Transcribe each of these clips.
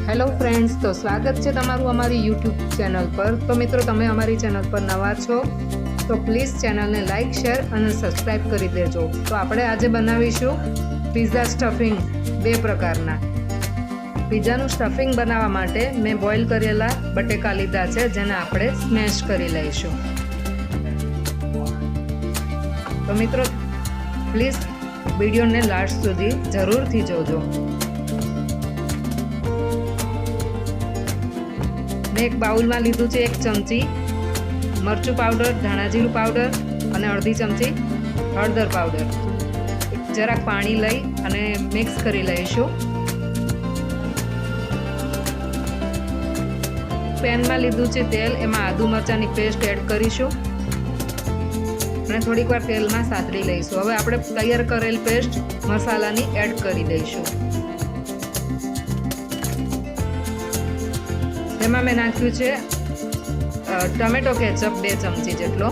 Hello friends, તો સ્વાગત છે તમારું અમારી યુટ્યુબ ચેનલ પર। તો મિત્રો, તમે અમારી ચેનલ પર નવા છો તો પ્લીઝ ચેનલને લાઇક, શેર અને સબસ્ક્રાઈબ કરી દેજો। તો આપણે આજે બનાવીશું પિઝા સ્ટફિંગ બે પ્રકારના। પિઝાનું સ્ટફિંગ બનાવવા માટે મેં બોઇલ કરેલા બટેકા લીધા છે, જેને આપણે સ્મેશ કરી લઈશું। તો મિત્રો, પ્લીઝ વિડીયોને લાસ્ટ સુધી જરૂરથી જોજો। મેં એક બાઉલમાં લીધું છે 1 ચમચી મરચું પાવડર, ધાણા જીરું પાવડર અને અડધી ચમચી હળદર પાવડર। જરાક પાણી લઈ અને મિક્સ કરી લઈશું। પેનમાં લીધું છે તેલ, એમાં આદુ મરચાંની પેસ્ટ એડ કરીશું અને થોડીક વાર તેલમાં સાતળી લઈશું। હવે આપણે તૈયાર કરેલ પેસ્ટ મસાલાની એડ કરી દઈશું। એમાં મેં નાખ્યું છે ટમેટો કેચઅપ 2 ચમચી જેટલો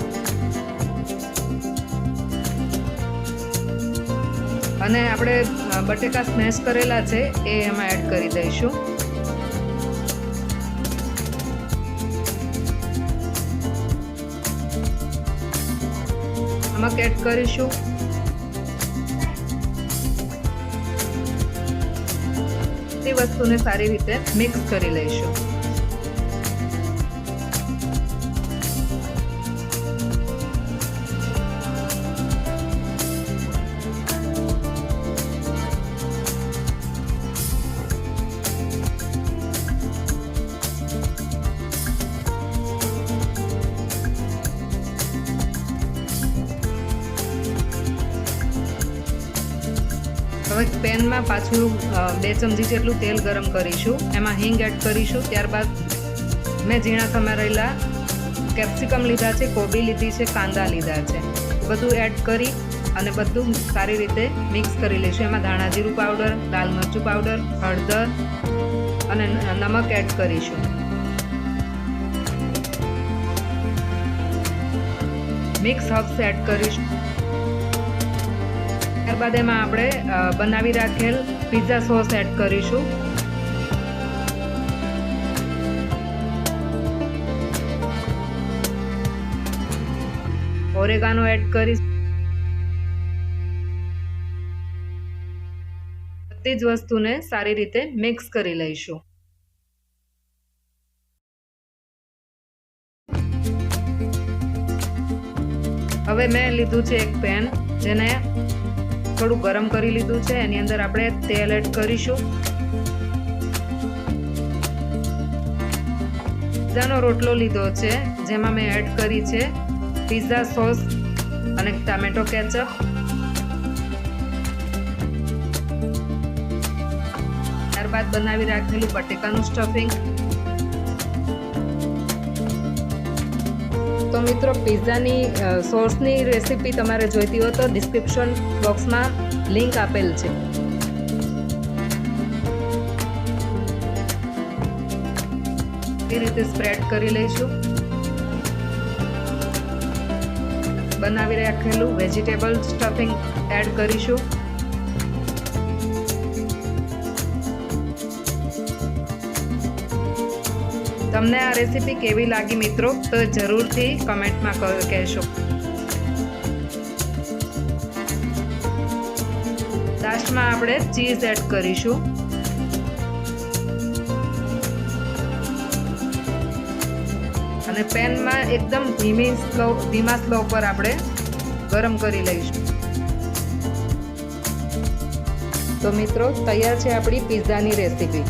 અને આપણે બટેકા સ્મેશ કરેલા છે એ એમાં એડ કરી દઈશું। નમક એડ કરીશું। તે વસ્તુને સારી રીતે મિક્સ કરી લઈશું। હવે પેનમાં પાછું 2 ચમચી જેટલું તેલ ગરમ કરીશું। એમાં હિંગ એડ કરીશું। ત્યારબાદ મેં ઝીણા સમારેલા કેપ્સિકમ લીધા છે, કોબી લીધી છે, કાંદા લીધા છે, બધું એડ કરી અને બધું સારી રીતે મિક્સ કરી લઈશું। એમાં ધાણા જીરું પાવડર, લાલ મરચું પાવડર, હળદર અને નમક એડ કરીશું। મિક્સ હર્બ્સ એડ કરીશું। ત્યારબાદ એમાં આપણે બનાવી રાખેલ પિઝા સોસ એડ કરીશું। ઓરેગાનો એડ કરીશું। બધી જ વસ્તુને સારી રીતે મિક્સ કરી લઈશું। હવે મેં લીધું છે એક પેન, જેને થોડું ગરમ કરી લીધું છે। એની અંદર આપણે તેલ એડ કરીશું। પિઝાનો રોટલો લીધો છે, જેમાં મેં એડ કરી છે પિઝા સોસ અને ટામેટો કેચઅપ। ત્યારબાદ બનાવી રાખેલું બટેકાનું સ્ટફિંગ। તો મિત્રો, પિઝાની સોસની રેસીપી તમારે જોઈતી હોય તો ડિસ્ક્રિપ્શન બોક્સમાં લિંક આપેલ છે। એ રીતે સ્પ્રેડ કરી લઈશું। બનાવી રાખેલું વેજીટેબલ સ્ટફિંગ એડ કરીશું। તમને આ રેસીપી કેવી લાગી મિત્રો, તો જરૂરથી કમેન્ટમાં કહેશો। લાસ્ટમાં આપણે ચીઝ એડ કરીશું અને પેનમાં એકદમ ધીમા સ્લો પર આપણે ગરમ કરી લઈશું। તો મિત્રો, તૈયાર છે આપણી પિઝાની રેસીપી।